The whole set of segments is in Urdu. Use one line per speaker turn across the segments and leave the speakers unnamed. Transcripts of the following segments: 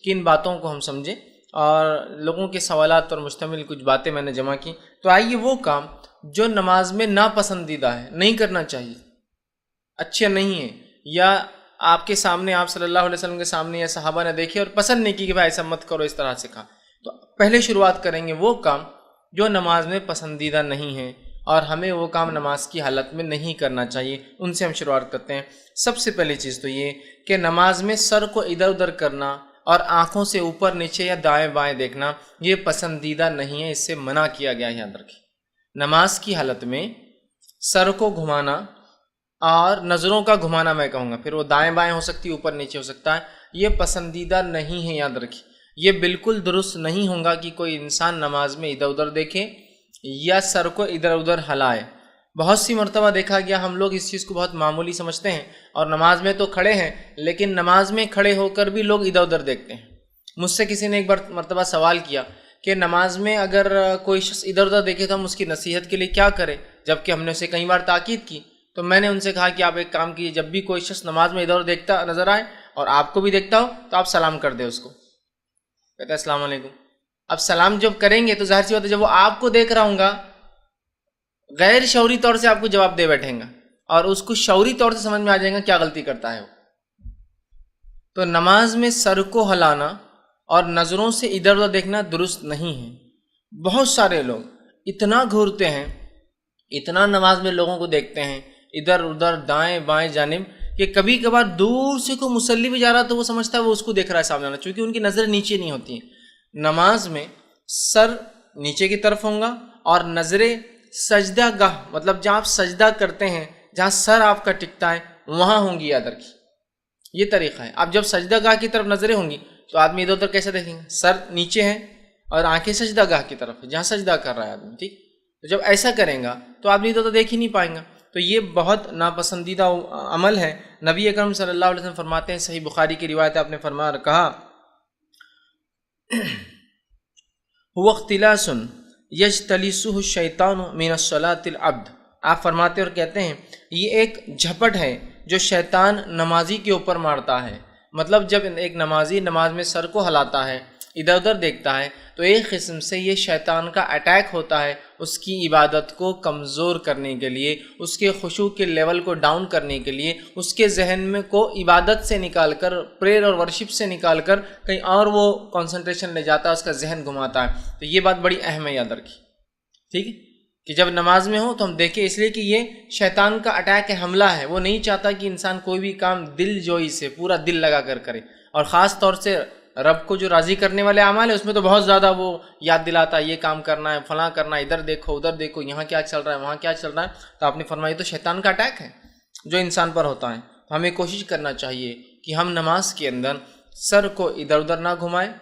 کن باتوں کو ہم سمجھیں، اور لوگوں کے سوالات پر مشتمل کچھ باتیں میں نے جمع کی۔ تو آئیے وہ کام جو نماز میں ناپسندیدہ ہے، نہیں کرنا چاہیے، اچھا نہیں ہے، یا آپ کے سامنے، آپ صلی اللہ علیہ وسلم کے سامنے یا صحابہ نے دیکھے اور پسند نہیں کی کہ بھائی ایسا مت کرو، اس طرح سے کہا، تو پہلے شروعات کریں گے وہ کام جو نماز میں پسندیدہ نہیں ہے اور ہمیں وہ کام نماز کی حالت میں نہیں کرنا چاہیے، ان سے ہم شروعات کرتے ہیں۔ سب سے پہلی چیز تو یہ کہ نماز میں سر کو ادھر ادھر کرنا اور آنکھوں سے اوپر نیچے یا دائیں بائیں دیکھنا یہ پسندیدہ نہیں ہے، اس سے منع کیا گیا ہے، یاد رکھیں۔ نماز کی حالت میں سر کو گھمانا اور نظروں کا گھمانا میں کہوں گا، پھر وہ دائیں بائیں ہو سکتی ہے، اوپر نیچے ہو سکتا ہے، یہ پسندیدہ نہیں ہے، یاد رکھیں۔ یہ بالکل درست نہیں ہوگا کہ کوئی انسان نماز میں ادھر ادھر دیکھے یا سر کو ادھر ادھر ہلائے۔ بہت سی مرتبہ دیکھا گیا ہم لوگ اس چیز کو بہت معمولی سمجھتے ہیں، اور نماز میں تو کھڑے ہیں لیکن نماز میں کھڑے ہو کر بھی لوگ ادھر ادھر دیکھتے ہیں۔ مجھ سے کسی نے ایک مرتبہ سوال کیا کہ نماز میں اگر کوئی شخص ادھر ادھر دیکھے تو ہم اس کی نصیحت کے لیے کیا کریں، جبکہ ہم نے اسے کئی بار تاکید کی۔ تو میں نے ان سے کہا کہ آپ ایک کام کیجیے، جب بھی کوئی شخص نماز میں ادھر ادھر دیکھتا نظر آئے اور آپ کو بھی دیکھتا ہو تو آپ سلام کر دیں اس کو، کہتا ہے السلام علیکم۔ اب سلام جب کریں گے تو ظاہر سی بات ہے جب وہ آپ کو دیکھ رہا ہوں گا غیر شعوری طور سے آپ کو جواب دے بیٹھیں گا، اور اس کو شعوری طور سے سمجھ میں آ جائے گا کیا غلطی کرتا ہے وہ۔ تو نماز میں سر کو ہلانا اور نظروں سے ادھر ادھر دیکھنا درست نہیں ہے۔ بہت سارے لوگ اتنا گھورتے ہیں، اتنا نماز میں لوگوں کو دیکھتے ہیں ادھر ادھر دائیں بائیں جانب، کہ کبھی کبھار دور سے کوئی مصلی بھی جا رہا تو وہ سمجھتا ہے وہ اس کو دیکھ رہا ہے سامنے والا، چونکہ ان کی نظر نیچے نہیں ہوتی ہیں۔ نماز میں سر نیچے کی طرف ہوں گا اور نظریں سجدہ گاہ، مطلب جہاں آپ سجدہ کرتے ہیں، جہاں سر آپ کا ٹکتا ہے وہاں ہوں گی، یاد رکھیے یہ طریقہ ہے۔ اب جب سجدہ گاہ کی طرف نظریں ہوں گی تو آدمی ادھر ادھر کیسے دیکھیں گے؟ سر نیچے ہے اور آنکھیں سجدہ گاہ کی طرف ہے جہاں سجدہ کر رہا ہے آدمی، ٹھیک؟ تو جب ایسا کریں گا تو آدمی ادھر ادھر دیکھ ہی نہیں پائیں گا، تو یہ بہت ناپسندیدہ عمل ہے۔ نبی اکرم صلی اللہ علیہ وسلم فرماتے ہیں، صحیح بخاری کی روایت ہے، آپ نے فرمایا اور کہا هو اختلاس یجتلسہ الشیطان من الصلاۃ العبد، آپ فرماتے اور کہتے ہیں یہ ایک جھپٹ ہے جو شیطان نمازی کے اوپر مارتا ہے۔ مطلب جب ایک نمازی نماز میں سر کو ہلاتا ہے، ادھر ادھر دیکھتا ہے، تو ایک قسم سے یہ شیطان کا اٹیک ہوتا ہے اس کی عبادت کو کمزور کرنے کے لیے، اس کے خشوع کے لیول کو ڈاؤن کرنے کے لیے، اس کے ذہن میں کو عبادت سے نکال کر، پریئر اور ورشپ سے نکال کر کہیں اور وہ کنسنٹریشن لے جاتا ہے، اس کا ذہن گھماتا ہے۔ تو یہ بات بڑی اہم ہے، یاد رکھیے، ٹھیک ہے، کہ جب نماز میں ہو تو ہم دیکھیں، اس لیے کہ یہ شیطان کا اٹیک ہے، حملہ ہے۔ وہ نہیں چاہتا کہ انسان کوئی بھی کام دل جوئی سے، پورا دل لگا کر کرے، اور خاص طور سے رب کو جو راضی کرنے والے اعمال ہیں اس میں تو بہت زیادہ وہ یاد دلاتا ہے، یہ کام کرنا ہے، فلاں کرنا ہے، ادھر دیکھو ادھر دیکھو، یہاں کیا چل رہا ہے وہاں کیا چل رہا ہے۔ تو آپ نے فرمایا تو شیطان کا اٹیک ہے جو انسان پر ہوتا ہے۔ تو ہمیں کوشش کرنا چاہیے کہ ہم نماز کے اندر سر کو ادھر ادھر نہ گھمائیں،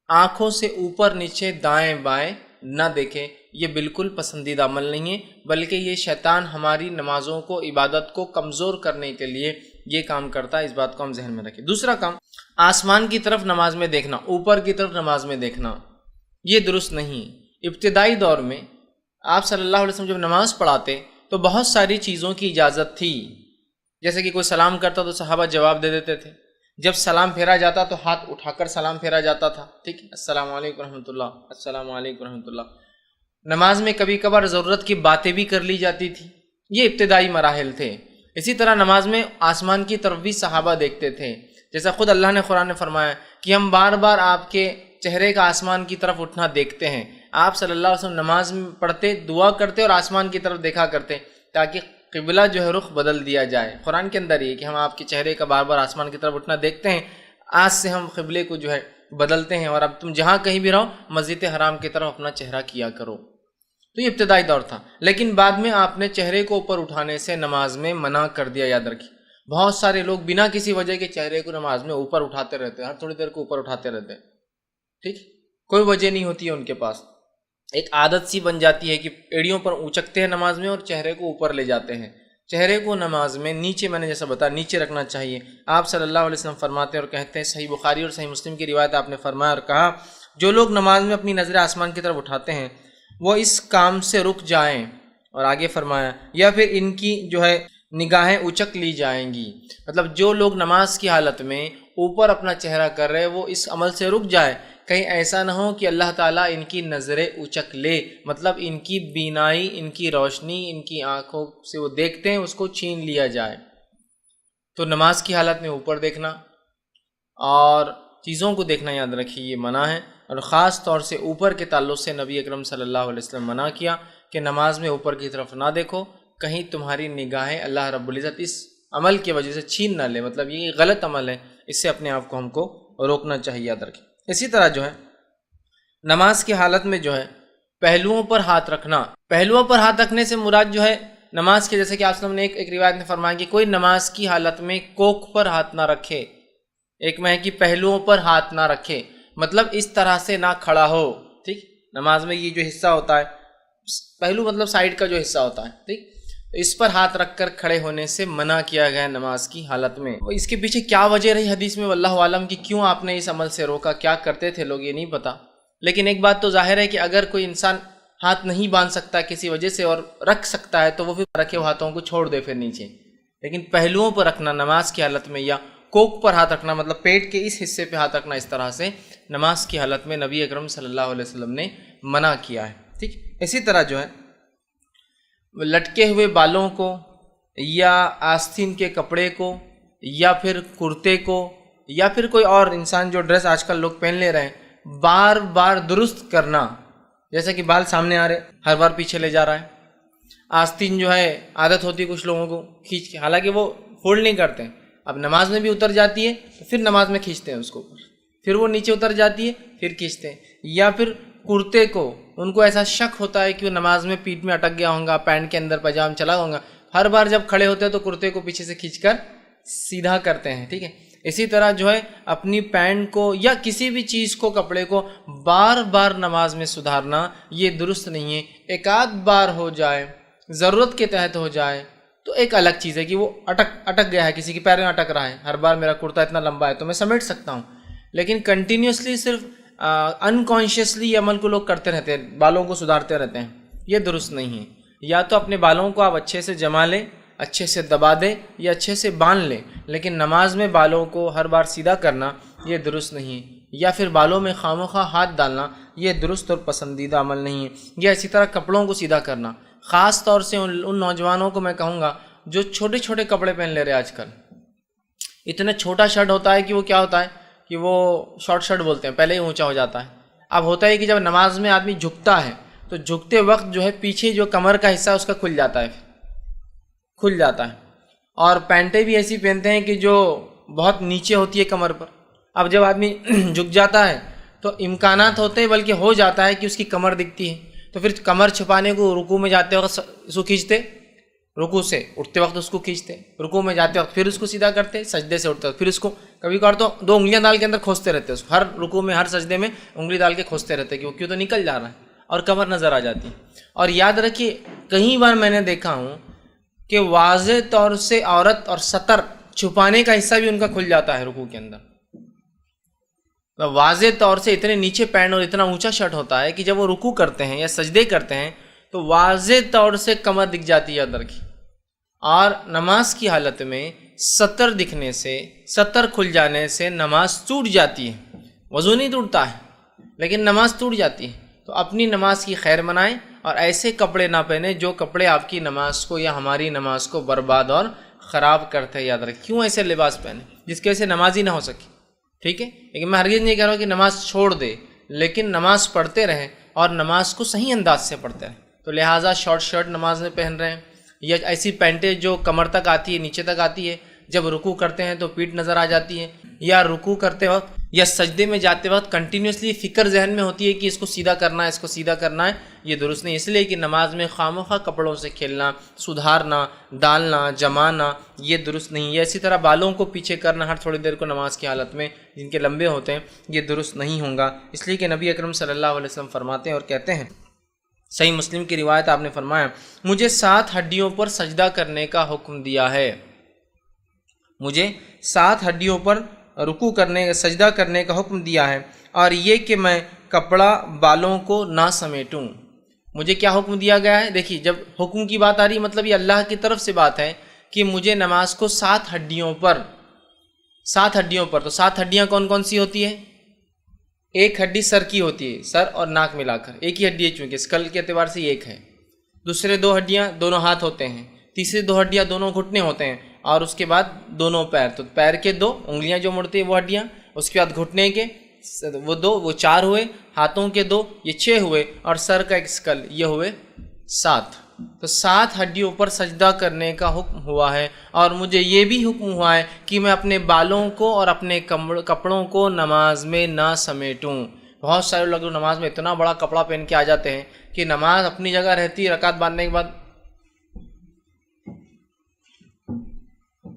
آنکھوں سے اوپر نیچے دائیں بائیں نہ دیکھیں، یہ بالکل پسندیدہ عمل نہیں ہے، بلکہ یہ شیطان ہماری نمازوں کو، عبادت کو کمزور کرنے کے لیے یہ کام کرتا ہے، اس بات کو ہم ذہن میں رکھیں۔ دوسرا کام، آسمان کی طرف نماز میں دیکھنا، اوپر کی طرف نماز میں دیکھنا، یہ درست نہیں ہے۔ ابتدائی دور میں آپ صلی اللہ علیہ وسلم جب نماز پڑھاتے تو بہت ساری چیزوں کی اجازت تھی، جیسے کہ کوئی سلام کرتا تو صحابہ جواب دے دیتے تھے، جب سلام پھیرا جاتا تو ہاتھ اٹھا کر سلام پھیرا جاتا تھا، ٹھیک ہے، السلام علیکم ورحمۃ اللہ، السلام علیکم ورحمۃ اللہ۔ نماز میں کبھی کبھار ضرورت کی باتیں بھی کر لی جاتی تھی، یہ ابتدائی مراحل تھے۔ اسی طرح نماز میں آسمان کی طرف بھی صحابہ دیکھتے تھے، جیسا خود اللہ نے قرآن میں فرمایا کہ ہم بار بار آپ کے چہرے کا آسمان کی طرف اٹھنا دیکھتے ہیں۔ آپ صلی اللہ علیہ وسلم نماز میں پڑھتے، دعا کرتے اور آسمان کی طرف دیکھا کرتے تاکہ قبلہ جو ہے رخ بدل دیا جائے۔ قرآن کے اندر یہ کہ ہم آپ کے چہرے کا بار بار آسمان کی طرف اٹھنا دیکھتے ہیں، آج سے ہم قبلے کو جو ہے بدلتے ہیں، اور اب تم جہاں کہیں بھی رہو مسجد حرام کی طرف اپنا چہرہ کیا کرو۔ تو یہ ابتدائی دور تھا، لیکن بعد میں آپ نے چہرے کو اوپر اٹھانے سے نماز میں منع کر دیا، یاد رکھیے۔ بہت سارے لوگ بنا کسی وجہ کے چہرے کو نماز میں اوپر اٹھاتے رہتے ہیں، ہر تھوڑی دیر کو اوپر اٹھاتے رہتے ہیں، ٹھیک، کوئی وجہ نہیں ہوتی ہے ان کے پاس، ایک عادت سی بن جاتی ہے کہ ایڑیوں پر اونچکتے ہیں نماز میں اور چہرے کو اوپر لے جاتے ہیں۔ چہرے کو نماز میں نیچے، میں نے جیسا بتایا، نیچے رکھنا چاہیے۔ آپ صلی اللہ علیہ وسلم فرماتے ہیں اور کہتے ہیں، صحیح بخاری اور صحیح مسلم کی روایت آپ نے فرمایا اور کہا، جو لوگ نماز میں اپنی نظریں آسمان کی طرف اٹھاتے ہیں وہ اس کام سے رک جائیں، اور آگے فرمایا یا پھر ان کی جو ہے نگاہیں اچک لی جائیں گی۔ مطلب جو لوگ نماز کی حالت میں اوپر اپنا چہرہ کر رہے وہ اس عمل سے رک جائے، کہیں ایسا نہ ہو کہ اللہ تعالیٰ ان کی نظریں اچک لے، مطلب ان کی بینائی، ان کی روشنی، ان کی آنکھوں سے وہ دیکھتے ہیں اس کو چھین لیا جائے۔ تو نماز کی حالت میں اوپر دیکھنا اور چیزوں کو دیکھنا یاد رکھیے یہ منع ہے، اور خاص طور سے اوپر کے تعلق سے نبی اکرم صلی اللہ علیہ وسلم منع کیا کہ نماز میں اوپر کی طرف نہ دیکھو، کہیں تمہاری نگاہیں اللہ رب العزت اس عمل کی وجہ سے چھین نہ لے، مطلب یہ غلط عمل ہے، اس سے اپنے آپ کو ہم کو روکنا چاہیے، یاد رکھیں۔ اسی طرح جو ہے نماز کی حالت میں جو ہے پہلوؤں پر ہاتھ رکھنا، پہلوؤں پر ہاتھ رکھنے سے مراد جو ہے نماز کے، جیسے کہ آپ صلی اللہ علیہ وسلم نے ایک روایت میں فرمایا کہ کوئی نماز کی حالت میں کوکھ پر ہاتھ نہ رکھے، ایک میں ہے کہ پہلوؤں پر ہاتھ نہ رکھے، مطلب اس طرح سے نہ کھڑا ہو، ٹھیک، نماز میں یہ جو حصہ ہوتا ہے پہلو مطلب سائیڈ کا جو حصہ ہوتا ہے، ٹھیک، اس پر ہاتھ رکھ کر کھڑے ہونے سے منع کیا گیا ہے نماز کی حالت میں۔ اس کے پیچھے کیا وجہ رہی حدیث میں واللہ عالم کہ کیوں آپ نے اس عمل سے روکا، کیا کرتے تھے لوگ یہ نہیں پتا، لیکن ایک بات تو ظاہر ہے کہ اگر کوئی انسان ہاتھ نہیں باندھ سکتا کسی وجہ سے اور رکھ سکتا ہے تو وہ پھر رکھے ہاتھوں کو چھوڑ دے پھر نیچے، لیکن پہلوؤں پر رکھنا نماز کی حالت میں یا کوک پر ہاتھ رکھنا مطلب پیٹ کے اس حصے پہ ہاتھ رکھنا اس طرح سے نماز کی حالت میں نبی اکرم صلی اللہ علیہ وسلم نے منع کیا ہے، ٹھیک۔ اسی طرح جو ہے لٹکے ہوئے بالوں کو یا آستین کے کپڑے کو یا پھر کرتے کو یا پھر کوئی اور انسان جو ڈریس آج کل لوگ پہن لے رہے ہیں بار بار درست کرنا، جیسے کہ بال سامنے آ رہے ہر بار پیچھے لے جا رہا ہے، آستین جو ہے عادت ہوتی ہے کچھ لوگوں کو کھینچ کے، حالانکہ وہ فولڈ نہیں کرتے ہیں، اب نماز میں بھی اتر جاتی ہے تو پھر نماز میں کھینچتے ہیں اس کو، پھر وہ نیچے اتر جاتی ہے پھر کھینچتے ہیں، یا پھر کرتے کو ان کو ایسا شک ہوتا ہے کہ وہ نماز میں پیٹ میں اٹک گیا ہوں گا، پینٹ کے اندر پاجام چلا ہوں گا، ہر بار جب کھڑے ہوتے ہیں تو کرتے کو پیچھے سے کھینچ کر سیدھا کرتے ہیں، ٹھیک ہے۔ اسی طرح جو ہے اپنی پینٹ کو یا کسی بھی چیز کو کپڑے کو بار بار نماز میں سدھارنا یہ درست نہیں ہے، ایک آدھ بار ہو جائے ضرورت کے تحت ہو جائے تو ایک الگ چیز ہے کہ وہ اٹک گیا ہے، کسی کے پیر میں اٹک رہا ہے، ہر بار میرا کرتا اتنا لمبا ہے تو میں سمیٹ سکتا ہوں، لیکن کنٹینیوسلی صرف انکانشیسلی عمل کو لوگ کرتے رہتے ہیں، بالوں کو سدھارتے رہتے ہیں، یہ درست نہیں ہے۔ یا تو اپنے بالوں کو آپ اچھے سے جما لیں، اچھے سے دبا دیں یا اچھے سے باندھ لیں، لیکن نماز میں بالوں کو ہر بار سیدھا کرنا یہ درست نہیں ہے، یا پھر بالوں میں خواہ ہاتھ ڈالنا یہ درست اور پسندیدہ عمل نہیں ہے، یا اسی طرح کپڑوں کو سیدھا کرنا، خاص طور سے ان نوجوانوں کو میں کہوں گا جو چھوٹے چھوٹے کپڑے پہن لے رہے آج کل، اتنا چھوٹا شرٹ ہوتا ہے کہ وہ کیا ہوتا ہے کہ وہ شارٹ شرٹ بولتے ہیں، پہلے ہی اونچا ہو جاتا ہے۔ اب ہوتا ہے کہ جب نماز میں آدمی جھکتا ہے تو جھکتے وقت جو ہے پیچھے جو کمر کا حصہ ہے اس کا کھل جاتا ہے، اور پینٹیں بھی ایسی پہنتے ہیں کہ جو بہت نیچے ہوتی ہے کمر پر۔ اب جب آدمی جھک جاتا ہے تو امکانات ہوتے ہیں بلکہ ہو جاتا ہے کہ اس کی کمر دکھتی ہے، تو پھر کمر چھپانے کو رکوع میں جاتے وقت اس کو کھینچتے، رکوع سے اٹھتے وقت اس کو کھینچتے، رکوع میں جاتے وقت پھر اس کو سیدھا کرتے، سجدے سے اٹھتے وقت پھر اس کو کبھی کبھار تو 2 انگلیاں ڈال کے اندر کھوستے رہتے، اس کو ہر رکوع میں ہر سجدے میں انگلی ڈال کے کھوستے رہتے کہ وہ کیوں تو نکل جا رہا ہے اور کمر نظر آ جاتی ہے۔ اور یاد رکھیے کئی بار میں نے دیکھا ہوں کہ واضح طور سے عورت اور سطر چھپانے کا حصہ بھی ان کا کھل جاتا ہے رکوع کے اندر، واضح طور سے اتنے نیچے پینٹ اور اتنا اونچا شرٹ ہوتا ہے کہ جب وہ رکوع کرتے ہیں یا سجدے کرتے ہیں تو واضح طور سے کمر دکھ جاتی ہے اندر کی، اور نماز کی حالت میں سطر دکھنے سے، سطر کھل جانے سے نماز ٹوٹ جاتی ہے، وضو نہیں ٹوٹتا ہے لیکن نماز ٹوٹ جاتی ہے۔ تو اپنی نماز کی خیر منائیں اور ایسے کپڑے نہ پہنیں جو کپڑے آپ کی نماز کو یا ہماری نماز کو برباد اور خراب کرتے ہیں، یاد رکھیں۔ کیوں ایسے لباس پہنیں جس کی وجہ سے نماز ہی نہ ہو سکے، ٹھیک ہے، لیکن میں ہرگز نہیں کہہ رہا ہوں کہ نماز چھوڑ دے، لیکن نماز پڑھتے رہیں اور نماز کو صحیح انداز سے پڑھتے رہیں۔ تو لہٰذا شارٹ شرٹ نماز میں پہن رہے ہیں یا ایسی پینٹیں جو کمر تک آتی ہے، نیچے تک آتی ہے، جب رکوع کرتے ہیں تو پیٹھ نظر آ جاتی ہے، یا رکوع کرتے وقت یا سجدے میں جاتے وقت کنٹینیوسلی فکر ذہن میں ہوتی ہے کہ اس کو سیدھا کرنا ہے، اس کو سیدھا کرنا ہے، یہ درست نہیں۔ اس لیے کہ نماز میں خواہ کپڑوں سے کھیلنا، سدھارنا، ڈالنا، جمانا یہ درست نہیں ہے۔ اسی طرح بالوں کو پیچھے کرنا ہر تھوڑی دیر کو نماز کی حالت میں جن کے لمبے ہوتے ہیں یہ درست نہیں ہوگا، اس لیے کہ نبی اکرم صلی اللہ علیہ وسلم فرماتے ہیں اور کہتے ہیں، صحیح مسلم کی روایت آپ نے فرمایا، مجھے 7 ہڈیوں پر سجدہ کرنے کا حکم دیا ہے، مجھے 7 ہڈیوں پر رکوع کرنے، سجدہ کرنے کا حکم دیا ہے، اور یہ کہ میں کپڑا بالوں کو نہ سمیٹوں۔ مجھے کیا حکم دیا گیا ہے؟ دیکھیے جب حکم کی بات آ رہی ہے مطلب یہ اللہ کی طرف سے بات ہے کہ مجھے نماز کو 7 ہڈیوں پر 7 ہڈیوں پر. تو 7 ہڈیاں کون کون سی ہوتی ہے؟ ایک ہڈی سر کی ہوتی ہے، سر اور ناک ملا کر ایک ہی ہڈی ہے، چونکہ اسکل کے اعتبار سے ایک ہے. دوسرے 2 ہڈیاں دونوں ہاتھ ہوتے ہیں. تیسری 2 ہڈیاں دونوں گھٹنے ہوتے ہیں. اور اس کے بعد دونوں پیر، تو پیر کے 2 انگلیاں جو مڑتی ہیں وہ ہڈیاں. اس کے بعد گھٹنے کے وہ 2، وہ 4 ہوئے. ہاتھوں کے 2، یہ 6 ہوئے. اور سر کا ایک اسکل، یہ ہوئے 7. تو 7 ہڈیوں پر سجدہ کرنے کا حکم ہوا ہے. اور مجھے یہ بھی حکم ہوا ہے کہ میں اپنے بالوں کو اور اپنے کپڑوں کو نماز میں نہ سمیٹوں. بہت سارے لوگ نماز میں اتنا بڑا کپڑا پہن کے آ جاتے ہیں کہ نماز اپنی جگہ رہتی ہے، رکعت باندھنے کے بعد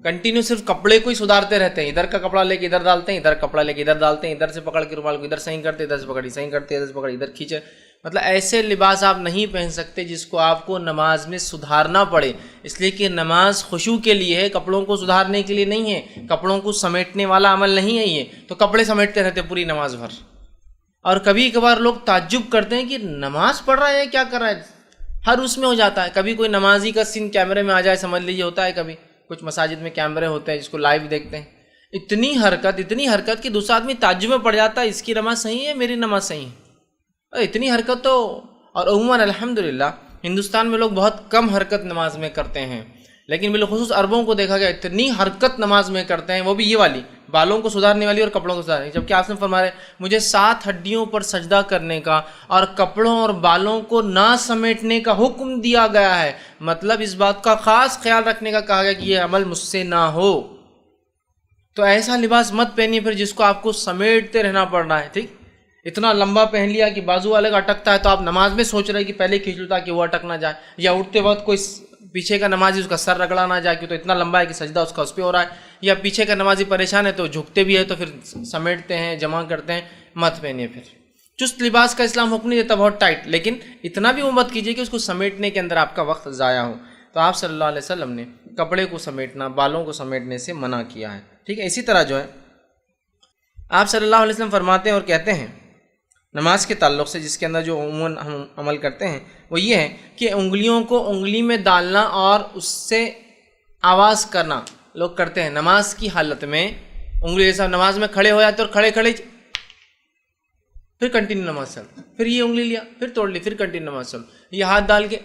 کنٹینیو صرف کپڑے کو ہی سدھارتے رہتے ہیں. ادھر کا کپڑا لے کے ادھر ڈالتے ہیں، ادھر کپڑا لے کے ادھر ڈالتے ہیں، ادھر سے پکڑ کے رومال کو ادھر صحیح کرتے، ادھر سے پکڑی صحیح کرتے، ادھر سے پکڑی ادھر کھینچے. مطلب ایسے لباس آپ نہیں پہن سکتے جس کو آپ کو نماز میں سدھارنا پڑے. اس لیے کہ نماز خشوع کے لیے ہے، کپڑوں کو سدھارنے کے لیے نہیں ہے. کپڑوں کو سمیٹنے والا عمل نہیں ہے یہ. تو کپڑے سمیٹتے رہتے پوری نماز بھر. اور کبھی کبھار لوگ تعجب کرتے ہیں کہ نماز پڑھ رہا ہے کیا کر رہا ہے، ہر اس میں ہو جاتا ہے. کبھی کوئی نمازی کا سین کیمرے میں آ جائے، سمجھ لیجیے ہوتا ہے. کبھی کچھ مساجد میں کیمرے ہوتے ہیں جس کو لائیو دیکھتے ہیں. اتنی حرکت کہ دوسرا آدمی تعجب میں پڑ جاتا ہے، اس کی نماز صحیح ہے، میری نماز صحیح ہے. اتنی حرکت تو، اور عموماً الحمدللہ ہندوستان میں لوگ بہت کم حرکت نماز میں کرتے ہیں، لیکن بالخصوص عربوں کو دیکھا گیا اتنی حرکت نماز میں کرتے ہیں، وہ بھی یہ والی بالوں کو سدھارنے والی اور کپڑوں کو سدھارنے. جبکہ آپ نے فرمایا مجھے 7 ہڈیوں پر سجدہ کرنے کا اور کپڑوں اور بالوں کو نہ سمیٹنے کا حکم دیا گیا ہے. مطلب اس بات کا خاص خیال رکھنے کا کہا گیا کہ یہ عمل مجھ سے نہ ہو. تو ایسا لباس مت پہنیے پھر جس کو آپ کو سمیٹتے رہنا پڑ رہا ہے. ٹھیک، اتنا لمبا پہن لیا کہ بازو والے کا اٹکتا ہے تو آپ نماز میں سوچ رہے کہ پہلے کھینچ لوں تاکہ وہ اٹک نہ جائے، یا اٹھتے وقت کوئی پیچھے کا نمازی اس کا سر رگڑا نہ جائے کہ تو اتنا لمبا ہے کہ سجدہ اس کا اس پہ ہو رہا ہے، یا پیچھے کا نمازی پریشان ہے تو جھکتے بھی ہے تو پھر سمیٹتے ہیں، جمع کرتے ہیں. مت پہنیے پھر. چست لباس کا اسلام حکم نہیں دیتا بہت ٹائٹ، لیکن اتنا بھی وہ مت کیجیے کہ اس کو سمیٹنے کے اندر آپ کا وقت ضائع ہو. تو آپ صلی اللہ علیہ وسلم نے کپڑے کو سمیٹنا، بالوں کو سمیٹنے سے منع کیا ہے. ٹھیک ہے. اسی طرح جو ہے آپ صلی اللہ علیہ وسلم فرماتے ہیں اور کہتے ہیں نماز کے تعلق سے، جس کے اندر جو عموماً ہم عمل کرتے ہیں وہ یہ ہے کہ انگلیوں کو انگلی میں ڈالنا اور اس سے آواز کرنا لوگ کرتے ہیں. نماز کی حالت میں انگلی جیسا نماز میں کھڑے ہو جاتے اور کھڑے پھر کنٹینیو نماز چلو، پھر یہ انگلی لیا پھر توڑ لی، پھر کنٹینیو نماز چلو، یہ ہاتھ ڈال کے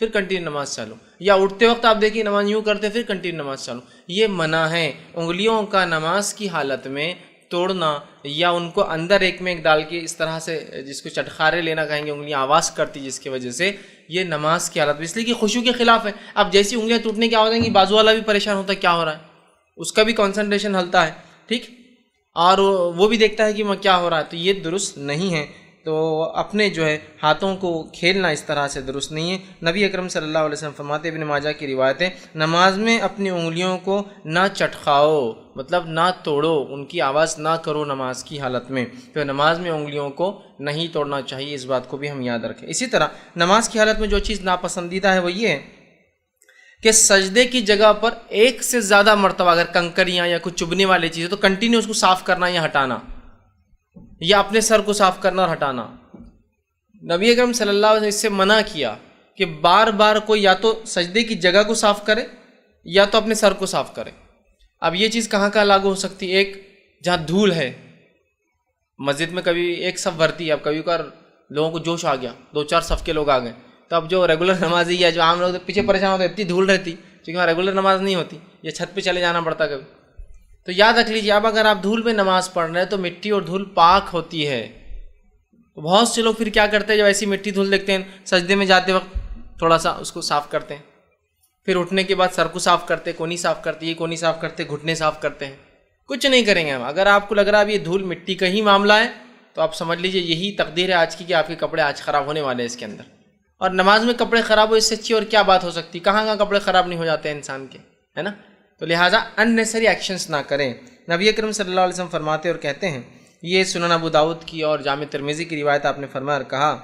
پھر کنٹینیو نماز چلو، یا اٹھتے وقت آپ دیکھیے نماز یوں کرتے پھر کنٹینیو نماز چلو. یہ منع ہے. انگلیوں کا نماز کی حالت میں توڑنا یا ان کو اندر ایک میں ایک ڈال کے اس طرح سے جس کو چٹخارے لینا کہیں گے، انگلیاں آواز کرتی جس کی وجہ سے، یہ نماز کی حالت میں، اس لیے کہ خشوع کے خلاف ہے. اب جیسی انگلیاں ٹوٹنے کی آواز آئیں گی بازو والا بھی پریشان ہوتا ہے کیا ہو رہا ہے، اس کا بھی کنسنٹریشن ہلتا ہے. ٹھیک، اور وہ بھی دیکھتا ہے کہ وہ کیا ہو رہا ہے. تو یہ درست نہیں ہے. تو اپنے جو ہے ہاتھوں کو کھیلنا اس طرح سے درست نہیں ہے. نبی اکرم صلی اللہ علیہ وسلم فرماتے، ابن ماجہ کی روایت ہے، نماز میں اپنی انگلیوں کو نہ چٹخاؤ، مطلب نہ توڑو، ان کی آواز نہ کرو نماز کی حالت میں. تو نماز میں انگلیوں کو نہیں توڑنا چاہیے، اس بات کو بھی ہم یاد رکھیں. اسی طرح نماز کی حالت میں جو چیز ناپسندیدہ ہے وہ یہ ہے کہ سجدے کی جگہ پر ایک سے زیادہ مرتبہ اگر کنکریاں یا کچھ چبھنے والی چیزیں تو کنٹینیو اس کو صاف کرنا یا ہٹانا، یا اپنے سر کو صاف کرنا اور ہٹانا. نبی اکرم صلی اللہ علیہ وسلم اس سے منع کیا کہ بار بار کوئی یا تو سجدے کی جگہ کو صاف کرے یا تو اپنے سر کو صاف کرے. اب یہ چیز کہاں کہاں لاگو ہو سکتی ہے؟ ایک جہاں دھول ہے، مسجد میں کبھی ایک صف بھرتی ہے، اب کبھی کبھار لوگوں کو جوش آ گیا، 2-4 صف کے لوگ آ گئے، تو اب جو ریگولر نمازی ہے، جو عام لوگ پیچھے پریشان ہوتے ہیں، اتنی دھول رہتی کیونکہ وہاں ریگولر نماز نہیں ہوتی، یا چھت پہ چلے جانا پڑتا کبھی. تو یاد رکھ لیجیے اب اگر آپ دھول پہ نماز پڑھ رہے ہیں تو مٹی اور دھول پاک ہوتی ہے. تو بہت سے لوگ پھر کیا کرتے ہیں، جب ایسی مٹی دھول دیکھتے ہیں سجدے میں جاتے وقت تھوڑا سا اس کو صاف کرتے ہیں، پھر اٹھنے کے بعد سر کو صاف کرتے، کونی صاف کرتے، یہ کونی صاف کرتے، گھٹنے صاف کرتے ہیں. کچھ نہیں کریں گے ہم. اگر آپ کو لگ رہا ہے یہ دھول مٹی کا ہی معاملہ ہے تو آپ سمجھ لیجیے یہی تقدیر ہے آج کی کہ آپ کے کپڑے آج خراب ہونے والے ہیں اس کے اندر. اور نماز میں کپڑے خراب ہو اس سے اچھی اور کیا بات ہو سکتی؟ کہاں کہاں کپڑے خراب نہیں ہو جاتے ہیں انسان کے، ہے نا. تو لہٰذا اننیسری ایکشنز نہ کریں. نبی اکرم صلی اللہ علیہ وسلم فرماتے اور کہتے ہیں، یہ سنن ابو داؤد کی اور جامع ترمذی کی روایت، آپ نے فرمایا اور کہا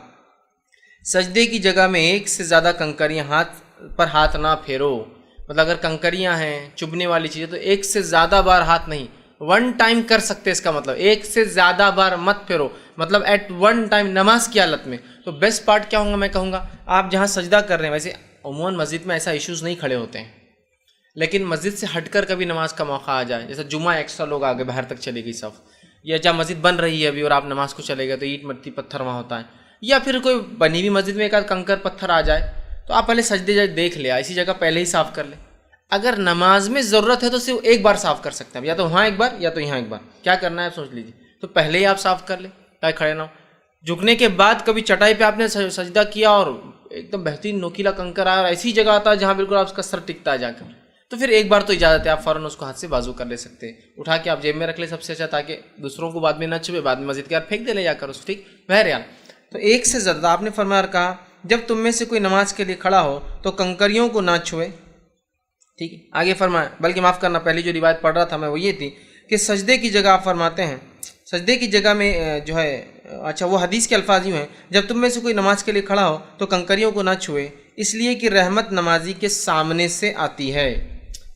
سجدے کی جگہ میں ایک سے زیادہ کنکریاں ہاتھ نہ پھیرو. مطلب اگر کنکریاں ہیں، چبھنے والی چیزیں، تو ایک سے زیادہ بار ہاتھ نہیں، 1 ٹائم کر سکتے. اس کا مطلب ایک سے زیادہ بار مت پھیرو، مطلب ایٹ 1 ٹائم نماز کی حالت میں. تو بیسٹ پارٹ کیا ہوگا؟ میں کہوں گا آپ جہاں سجدہ کر رہے ہیں، ویسے عموماً مسجد میں ایسا ایشوز نہیں کھڑے ہوتے ہیں، لیکن مسجد سے ہٹ کر کبھی نماز کا موقع آ جائے، جیسے جمعہ ایکسٹرا لوگ آگے باہر تک چلے گئی صف، یا جب مسجد بن رہی ہے ابھی اور آپ نماز کو چلے گئے تو اینٹ مٹی پتھر وہاں ہوتا ہے، یا پھر کوئی بنی ہوئی مسجد میں ایک آدھ کنکر پتھر آ جائے تو آپ پہلے سجدے دیکھ لیا، اسی جگہ پہلے ہی صاف کر لیں۔ اگر نماز میں ضرورت ہے تو صرف ایک بار صاف کر سکتے ہیں، یا تو وہاں ایک بار یا تو یہاں ایک بار، کیا کرنا ہے آپ سوچ لیجیے، تو پہلے ہی آپ صاف کر لیں تاکہ کھڑے نہ ہو۔ جھکنے کے بعد کبھی چٹائی پہ آپ نے سجدہ کیا اور ایک دم بہترین نوکیلا کنکر آیا اور ایسی جگہ آتا ہے جہاں بالکل آپ کا سر ٹکتا ہے جا کر، تو پھر ایک بار تو اجازت ہے، آپ فوراً اس کو ہاتھ سے بازو کر لے سکتے ہیں، اٹھا کے آپ جیب میں رکھ لیں سب سے اچھا، تاکہ دوسروں کو بعد میں نہ چھپے، بعد میں مسجد کے بعد پھینک دے لے جا کر اس، ٹھیک بہرحال۔ تو ایک سے زیادہ آپ نے فرمایا کہا جب تم میں سے کوئی نماز کے لیے کھڑا ہو تو کنکریوں کو نہ چھوئے، ٹھیک ہے۔ آگے فرمایا، بلکہ معاف کرنا، پہلی جو روایت پڑھ رہا تھا میں وہ یہ تھی کہ سجدے کی جگہ آپ فرماتے ہیں، سجدے کی جگہ میں جو ہے، اچھا وہ حدیث کے الفاظ یوں ہیں، جب تم میں سے کوئی نماز کے لیے کھڑا ہو تو کنکریوں کو نہ چھوئے، اس لیے کہ رحمت نمازی کے سامنے سے آتی ہے۔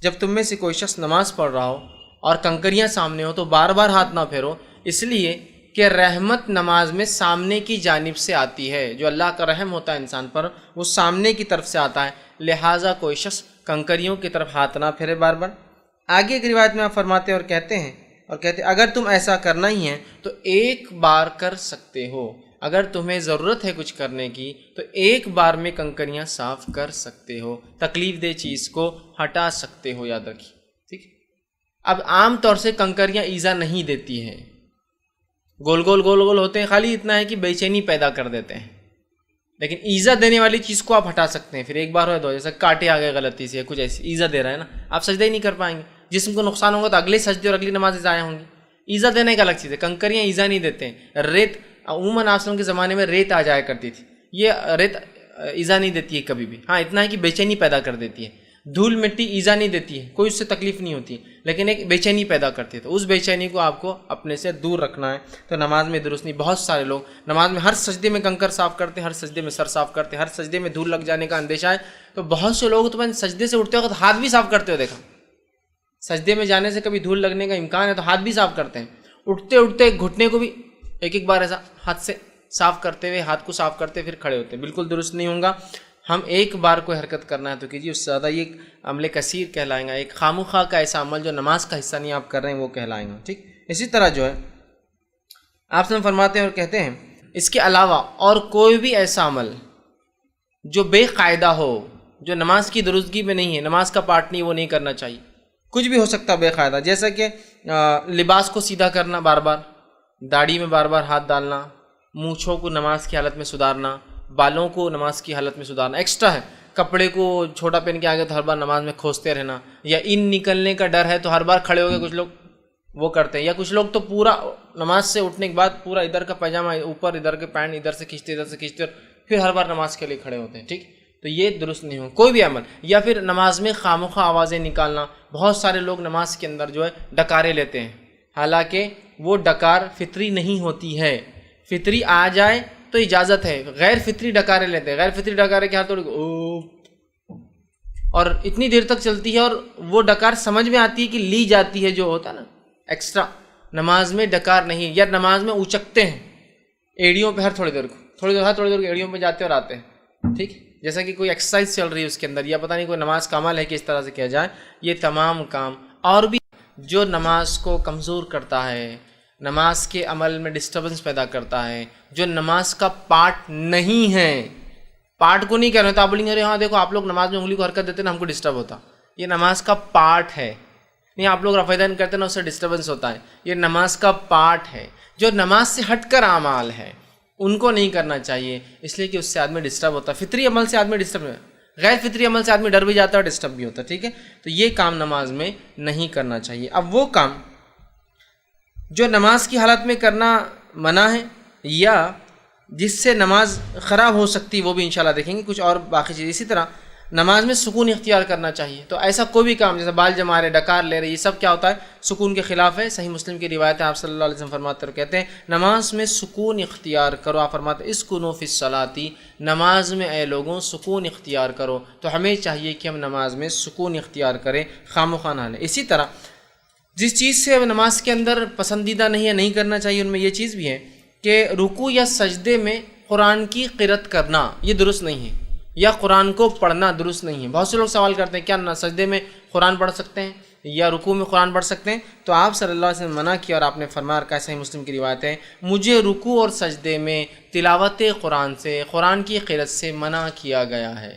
جب تم میں سے کوئی شخص نماز پڑھ رہا ہو اور کنکریاں سامنے ہو تو بار بار ہاتھ نہ پھیرو، اس لیے کہ رحمت نماز میں سامنے کی جانب سے آتی ہے، جو اللہ کا رحم ہوتا ہے انسان پر وہ سامنے کی طرف سے آتا ہے، لہٰذا کوئی شخص کنکریوں کی طرف ہاتھ نہ پھیرے بار بار۔ آگے ایک روایت میں آپ فرماتے ہیں اور کہتے ہیں اگر تم ایسا کرنا ہی ہے تو ایک بار کر سکتے ہو، اگر تمہیں ضرورت ہے کچھ کرنے کی تو ایک بار میں کنکریاں صاف کر سکتے ہو، تکلیف دہ چیز کو ہٹا سکتے ہو، یاد رکھیے، ٹھیک۔ اب عام طور سے کنکریاں ایذا نہیں دیتی ہیں، گول گول ہوتے ہیں، خالی اتنا ہے کہ بے چینی پیدا کر دیتے ہیں، لیکن ایذا دینے والی چیز کو آپ ہٹا سکتے ہیں، پھر ایک بار ہو دو، جیسے کاٹے آ گئے غلطی سے، کچھ ایسی ایذا دے رہا ہے نا، آپ سجدہ ہی نہیں کر پائیں گے، جسم کو نقصان ہوگا تو اگلے سجدے اور اگلی نمازیں ضائع ہوں گی۔ ایذا دینے کا الگ چیز ہے، کنکریاں ایذا نہیں دیتے ہیں۔ ریت عموماً آپ کے زمانے میں ریت آ جایا کرتی تھی، یہ ریت ایذا نہیں دیتی ہے کبھی بھی، ہاں اتنا ہے کہ بے چینی پیدا کر دیتی ہے۔ دھول مٹی ایذا نہیں دیتی ہے، کوئی اس سے تکلیف نہیں ہوتی، لیکن ایک بے چینی پیدا کرتی ہے، تو اس بے چینی کو آپ کو اپنے سے دور رکھنا ہے، تو نماز میں درست نہیں۔ بہت سارے لوگ نماز میں ہر سجدے میں کنکر صاف کرتے ہیں، ہر سجدے میں سر صاف کرتے ہیں، ہر سجدے میں دھول لگ جانے کا اندیشہ ہے، تو بہت سے لوگ تو میں سجدے سے اٹھتے وقت ہاتھ بھی صاف کرتے ہو دیکھا، سجدے میں جانے سے کبھی دھول لگنے کا امکان ہے تو ہاتھ بھی صاف کرتے ہیں، اٹھتے اٹھتے گھٹنے کو بھی ایک بار ایسا ہاتھ سے صاف کرتے ہوئے، ہاتھ کو صاف کرتے پھر کھڑے ہوتے ہیں، بالکل درست نہیں ہوں گا۔ ہم ایک بار کوئی حرکت کرنا ہے تو کیجیے، اس سے زیادہ یہ عمل کثیر کہلائیں گا، ایک خامخواہ کا ایسا عمل جو نماز کا حصہ نہیں آپ کر رہے ہیں وہ کہلائیں گا، ٹھیک۔ اسی طرح جو ہے آپ سے فرماتے ہیں اور کہتے ہیں اس کے علاوہ اور کوئی بھی ایسا عمل جو بے قاعدہ ہو، جو نماز کی درستگی میں نہیں ہے، نماز کا پارٹ نہیں، وہ نہیں کرنا چاہیے۔ کچھ بھی ہو سکتا ہے بے قاعدہ، جیسا کہ لباس کو سیدھا کرنا بار بار، داڑھی میں بار بار ہاتھ ڈالنا، مونچھوں کو نماز کی حالت میں سدھارنا، بالوں کو نماز کی حالت میں سدھارنا ایکسٹرا ہے، کپڑے کو چھوٹا پہن کے آگے تو ہر بار نماز میں کھوستے رہنا، یا ان نکلنے کا ڈر ہے تو ہر بار کھڑے ہو گئے، کچھ لوگ وہ کرتے ہیں، یا کچھ لوگ تو پورا نماز سے اٹھنے کے بعد پورا ادھر کا پائجامہ اوپر، ادھر کے پینٹ ادھر سے کھینچتے اور پھر ہر بار نماز کے لیے کھڑے ہوتے ہیں، ٹھیک۔ تو یہ درست نہیں ہو کوئی بھی عمل، یا پھر نماز میں خامخواہ آوازیں نکالنا۔ بہت سارے لوگ نماز کے اندر جو ہے ڈکارے لیتے ہیں، حالانکہ وہ ڈکار فطری نہیں ہوتی ہے، فطری آ جائے تو اجازت ہے، غیر فطری ڈکارے لیتے ہیں، غیر فطری ڈکارے کے ہاتھ اور اتنی دیر تک چلتی ہے، اور وہ ڈکار سمجھ میں آتی ہے کہ لی جاتی ہے، جو ہوتا ہے نا ایکسٹرا، نماز میں ڈکار نہیں، یا نماز میں اچکتے ہیں ایڑیوں پہ، ہر تھوڑی دیر کو ایڑیوں پہ جاتے اور آتے ہیں، ٹھیک، جیسا کہ کوئی ایکسرسائز چل رہی ہے اس کے اندر، یا پتہ نہیں کوئی نماز کا عمل ہے کہ اس طرح سے کیا جائے۔ یہ تمام کام اور بھی جو نماز کو کمزور کرتا ہے، نماز کے عمل میں ڈسٹربنس پیدا کرتا ہے، جو نماز کا پارٹ نہیں ہے، پارٹ کو نہیں کہہ رہے تو آپ بولیں گے ہاں دیکھو آپ لوگ نماز میں انگلی کو حرکت دیتے ہیں نا، ہم کو ڈسٹرب ہوتا، یہ نماز کا پارٹ ہے، نہیں آپ لوگ رفع دین کرتے نا اس سے ڈسٹربنس ہوتا ہے، یہ نماز کا پارٹ ہے، جو نماز سے ہٹ کر اعمال ہے ان کو نہیں کرنا چاہیے، اس لیے کہ اس سے آدمی ڈسٹرب ہوتا ہے، فطری عمل سے آدمی ڈسٹرب ہے، غیر فطری عمل سے آدمی ڈر بھی جاتا ہے اور ڈسٹرب بھی ہوتا ہے، ٹھیک ہے، تو یہ کام نماز میں نہیں کرنا چاہیے۔ اب وہ کام جو نماز کی حالت میں کرنا منع ہے یا جس سے نماز خراب ہو سکتی، وہ بھی انشاءاللہ دیکھیں گے، کچھ اور باقی چیز۔ اسی طرح نماز میں سکون اختیار کرنا چاہیے، تو ایسا کوئی بھی کام جیسے بال جما رہے، ڈکار لے رہے، یہ سب کیا ہوتا ہے؟ سکون کے خلاف ہے۔ صحیح مسلم کی روایت ہے، آپ صلی اللہ علیہ وسلم فرماتے ہیں، کہتے ہیں نماز میں سکون اختیار کرو، آپ فرماتے ہیں اسکنوا فی الصلاۃ، نماز میں اے لوگوں سکون اختیار کرو، تو ہمیں چاہیے کہ ہم نماز میں سکون اختیار کریں، خامخواہ نہ لیں۔ اسی طرح جس چیز سے نماز کے اندر پسندیدہ نہیں ہے، نہیں کرنا چاہیے، ان میں یہ چیز بھی ہے کہ رکوع یا سجدے میں قرآن کی قرأت کرنا، یہ درست نہیں ہے۔ یا قرآن کو پڑھنا درست نہیں ہے؟ بہت سے لوگ سوال کرتے ہیں کیا سجدے میں قرآن پڑھ سکتے ہیں یا رکوع میں قرآن پڑھ سکتے ہیں؟ تو آپ صلی اللہ علیہ وسلم منع کیا، اور آپ نے فرمایا کہ صحیح مسلم کی روایت ہے، مجھے رکوع اور سجدے میں تلاوت قرآن سے، قرآن کی قرأت سے منع کیا گیا ہے۔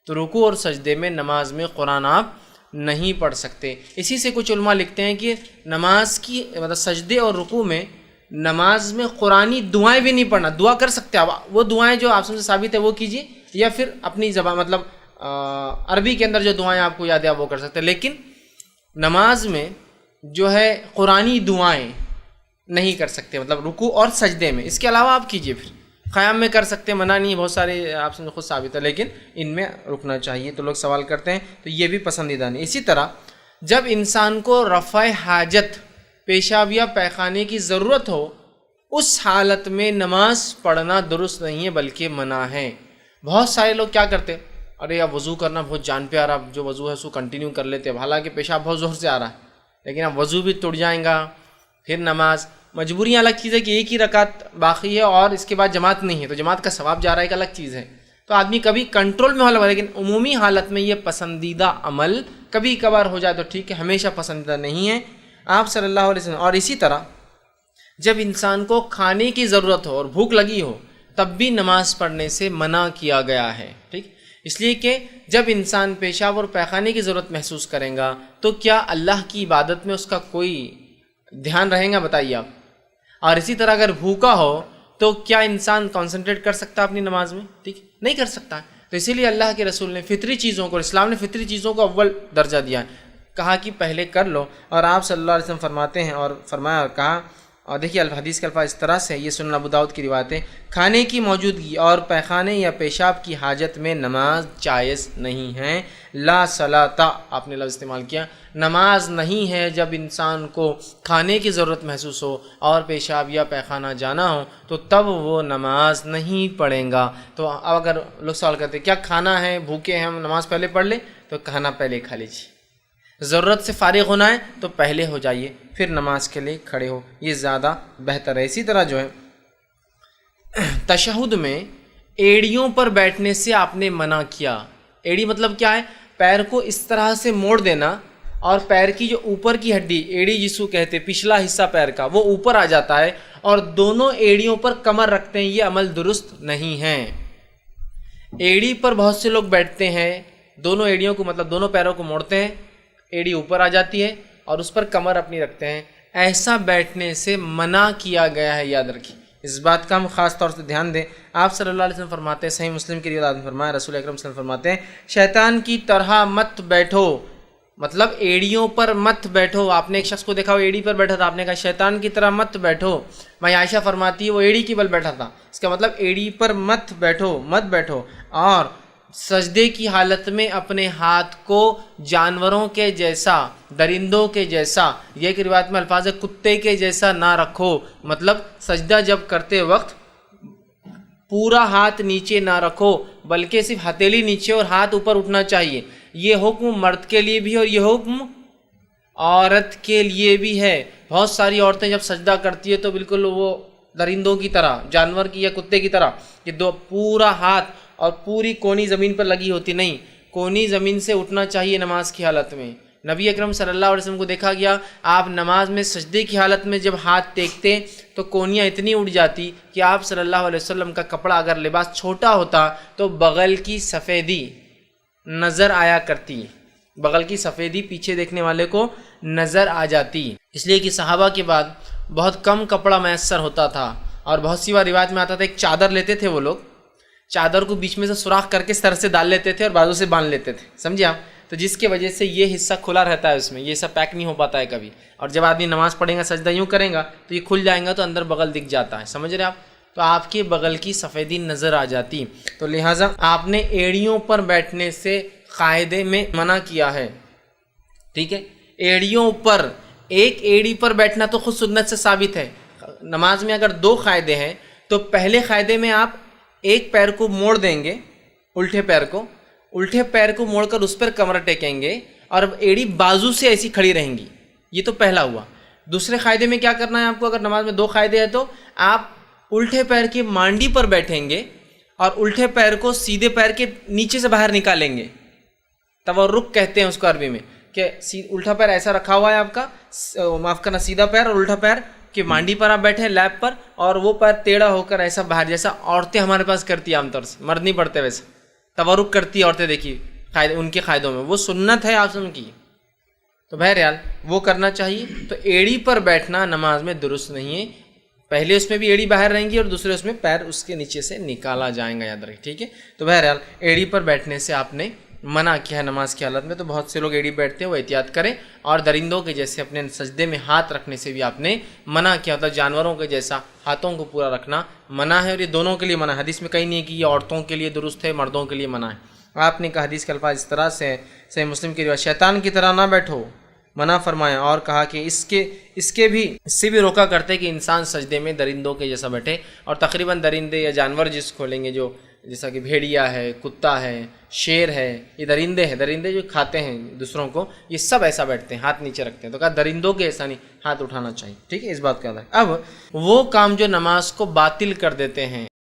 تو رکوع اور سجدے میں نماز میں قرآن آپ نہیں پڑھ سکتے۔ اسی سے کچھ علماء لکھتے ہیں کہ نماز کی مطلب سجدے اور رکوع میں نماز میں قرآنی دعائیں بھی نہیں پڑھنا، دعا کر سکتے آپ، وہ دعائیں جو آپ سے ثابت ہے وہ کیجیے، یا پھر اپنی زبان مطلب عربی کے اندر جو دعائیں آپ کو یاد ہے وہ کر سکتے ہیں، لیکن نماز میں جو ہے قرآنی دعائیں نہیں کر سکتے، مطلب رکوع اور سجدے میں۔ اس کے علاوہ آپ کیجیے، پھر قیام میں کر سکتے ہیں، منع نہیں ہے، بہت سارے آپ سے خود ثابت ہے، لیکن ان میں رکنا چاہیے۔ تو لوگ سوال کرتے ہیں تو یہ بھی پسندیدہ نہیں۔ اسی طرح جب انسان کو رفع حاجت، پیشاب یا پیخانے کی ضرورت ہو، اس حالت میں نماز پڑھنا درست نہیں ہے بلکہ منع ہے۔ بہت سارے لوگ کیا کرتے، ارے اب وضو کرنا بہت جان پہ آ رہا، جو وضو ہے اس کو کنٹینیو کر لیتے، حالانکہ پیشاب بہت زور سے آ رہا ہے، لیکن اب وضو بھی ٹوٹ جائیں گا، پھر نماز۔ مجبوریاں الگ چیز ہے کہ ایک ہی رکعت باقی ہے اور اس کے بعد جماعت نہیں ہے، تو جماعت کا ثواب جا رہا ہے، ایک الگ چیز ہے۔ تو آدمی کبھی کنٹرول میں ہو، لیکن عمومی حالت میں یہ پسندیدہ عمل کبھی کبھار ہو جائے تو ٹھیک ہے، ہمیشہ پسندیدہ نہیں ہے۔ آپ صلی اللہ علیہ وسلم، اور اسی طرح جب انسان کو کھانے کی ضرورت ہو اور بھوک لگی ہو تب بھی نماز پڑھنے سے منع کیا گیا ہے، ٹھیک، اس لیے کہ جب انسان پیشاب اور پیخانے کی ضرورت محسوس کرے گا تو کیا اللہ کی عبادت میں اس کا کوئی دھیان رہے گا؟ بتائیے آپ۔ اور اسی طرح اگر بھوکا ہو تو کیا انسان کنسنٹریٹ کر سکتا اپنی نماز میں؟ ٹھیک، نہیں کر سکتا۔ تو اسی لیے اللہ کے رسول نے فطری چیزوں کو، اسلام نے فطری چیزوں کو اول درجہ دیا ہے، کہا کہ پہلے کر لو۔ اور آپ صلی اللہ علیہ وسلم فرماتے ہیں، اور فرمایا اور کہا، اور دیکھیے الحدیث کے الفاظ اس طرح سے، یہ سنن ابو داؤد کی روایت ہے، کھانے کی موجودگی اور پیخانے یا پیشاب کی حاجت میں نماز جائز نہیں ہے۔ لا صلاۃ، آپ نے لفظ استعمال کیا، نماز نہیں ہے جب انسان کو کھانے کی ضرورت محسوس ہو اور پیشاب یا پیخانہ جانا ہو تو تب وہ نماز نہیں پڑھیں گا۔ تو اب اگر لوگ سوال کرتے کیا کھانا ہے، بھوکے ہیں ہم، نماز پہلے پڑھ لیں؟ تو کھانا پہلے کھا لیجیے، ضرورت سے فارغ ہونا ہے تو پہلے ہو جائیے، پھر نماز کے لیے کھڑے ہو، یہ زیادہ بہتر ہے۔ اسی طرح جو ہے تشہد میں ایڑیوں پر بیٹھنے سے آپ نے منع کیا۔ ایڑی مطلب کیا ہے؟ پیر کو اس طرح سے موڑ دینا اور پیر کی جو اوپر کی ہڈی، ایڑی جس کو کہتے، پچھلا حصہ پیر کا، وہ اوپر آ جاتا ہے اور دونوں ایڑیوں پر کمر رکھتے ہیں، یہ عمل درست نہیں ہے۔ ایڑی پر بہت سے لوگ بیٹھتے ہیں، دونوں ایڑیوں کو مطلب دونوں پیروں کو موڑتے ہیں، ایڑی اوپر آ جاتی ہے اور اس پر کمر اپنی رکھتے ہیں، ایسا بیٹھنے سے منع کیا گیا ہے، یاد رکھیے۔ اس بات کا ہم خاص طور سے دھیان دیں۔ آپ صلی اللہ علیہ وسلم فرماتے ہیں، صحیح مسلم کی روایت میں فرمایا، رسول اکرم صلی اللہ علیہ وسلم فرماتے ہیں، شیطان کی طرح مت بیٹھو، مطلب ایڑیوں پر مت بیٹھو۔ آپ نے ایک شخص کو دیکھا وہ ایڑی پر بیٹھا تھا، آپ نے کہا شیطان کی طرح مت بیٹھو۔ میں عائشہ فرماتی ہے وہ ایڑی کی بل بیٹھا تھا، اس کا مطلب ایڑی پر مت بیٹھو۔ اور سجدے کی حالت میں اپنے ہاتھ کو جانوروں کے جیسا، درندوں کے جیسا، یہ ایک روایت میں الفاظ ہے کتے کے جیسا نہ رکھو، مطلب سجدہ جب کرتے وقت پورا ہاتھ نیچے نہ رکھو بلکہ صرف ہتھیلی نیچے اور ہاتھ اوپر اٹھنا چاہیے۔ یہ حکم مرد کے لیے بھی ہے اور یہ حکم عورت کے لیے بھی ہے۔ بہت ساری عورتیں جب سجدہ کرتی ہے تو بالکل وہ درندوں کی طرح، جانور کی یا کتے کی طرح، کہ دو پورا ہاتھ اور پوری کونی زمین پر لگی ہوتی، نہیں، کونی زمین سے اٹھنا چاہیے نماز کی حالت میں۔ نبی اکرم صلی اللہ علیہ وسلم کو دیکھا گیا، آپ نماز میں سجدے کی حالت میں جب ہاتھ ٹیکتے تو کونیاں اتنی اٹھ جاتی کہ آپ صلی اللہ علیہ وسلم کا کپڑا اگر لباس چھوٹا ہوتا تو بغل کی سفیدی نظر آیا کرتی، بغل کی سفیدی پیچھے دیکھنے والے کو نظر آ جاتی، اس لیے کہ صحابہ کے بعد بہت کم کپڑا میسر ہوتا تھا، اور بہت سی بار روایت میں آتا تھا ایک چادر لیتے تھے وہ لوگ، چادر کو بیچ میں سے سوراخ کر کے سر سے ڈال لیتے تھے اور بازو سے باندھ لیتے تھے، سمجھے آپ؟ تو جس کی وجہ سے یہ حصہ کھلا رہتا ہے، اس میں یہ حصہ پیک نہیں ہو پاتا ہے کبھی، اور جب آدمی نماز پڑھے گا سجدہ یوں کرے گا تو یہ کھل جائے گا تو اندر بغل دکھ جاتا ہے، سمجھ رہے آپ؟ تو آپ کے بغل کی سفیدی نظر آ جاتی، تو لہٰذا آپ نے ایڑیوں پر بیٹھنے سے قاعدے میں منع کیا ہے، ٹھیک ہے؟ ایڑیوں پر، ایک ایڑی پر بیٹھنا تو خود سنت سے ثابت ہے۔ نماز میں اگر دو قاعدے ہیں تو پہلے قاعدے میں آپ ایک پیر کو موڑ دیں گے، الٹے پیر کو موڑ کر اس پر کمر ٹیکیں گے اور ایڑی بازو سے ایسی کھڑی رہیں گی، یہ تو پہلا ہوا۔ دوسرے قاعدے میں کیا کرنا ہے آپ کو؟ اگر نماز میں دو قاعدے ہیں تو آپ الٹے پیر کی مانڈی پر بیٹھیں گے اور الٹے پیر کو سیدھے پیر کے نیچے سے باہر نکالیں گے. تورک کہتے ہیں اس کو عربی میں، کہ الٹا پیر ایسا رکھا ہوا ہے آپ کا، معاف کرنا، سیدھا پیر اور الٹا پیر کہ مانڈی پر آپ بیٹھے ہیں لیپ پر، اور وہ پیر ٹیڑھا ہو کر ایسا باہر، جیسا عورتیں ہمارے پاس کرتی ہیں عام طور سے، مرد نہیں پڑتے ویسے، تورک کرتی عورتیں دیکھیے ان کے قاعدوں میں، وہ سنت ہے آپ سن کی. تو بہرحال وہ کرنا چاہیے. تو ایڑی پر بیٹھنا نماز میں درست نہیں ہے. پہلے اس میں بھی ایڑی باہر رہیں گی اور دوسرے اس میں پیر اس کے نیچے سے نکالا جائیں گا، یاد رکھیں. ٹھیک ہے. تو بہرحال ایڑی پر بیٹھنے سے آپ نے منع کیا ہے نماز کی حالت میں. تو بہت سے لوگ ایڑی بیٹھتے ہیں، وہ احتیاط کریں. اور درندوں کے جیسے اپنے سجدے میں ہاتھ رکھنے سے بھی آپ نے منع کیا، مطلب جانوروں کے جیسا ہاتھوں کو پورا رکھنا منع ہے. اور یہ دونوں کے لیے منع ہے. حدیث میں کہیں نہیں ہے کہ یہ عورتوں کے لیے درست ہے، مردوں کے لیے منع ہے. آپ نے کہا حدیث کے الفاظ اس طرح سے صحیح مسلم کی روایت، شیطان کی طرح نہ بیٹھو، منع فرمایا. اور کہا کہ اس سے بھی روکا کرتے کہ انسان سجدے میں درندوں کے جیسا بیٹھے. اور تقریباً درندے یا جانور جس کھولیں گے، جو جیسا کہ بھیڑیا ہے، کتا ہے، شیر ہے، یہ درندے جو کھاتے ہیں دوسروں کو، یہ سب ایسا بیٹھتے ہیں، ہاتھ نیچے رکھتے ہیں. تو کہا درندوں کے ایسا نہیں، ہاتھ اٹھانا چاہیے. ٹھیک ہے، اس بات کا یاد رکھیں. اب وہ کام جو نماز کو باطل کر دیتے ہیں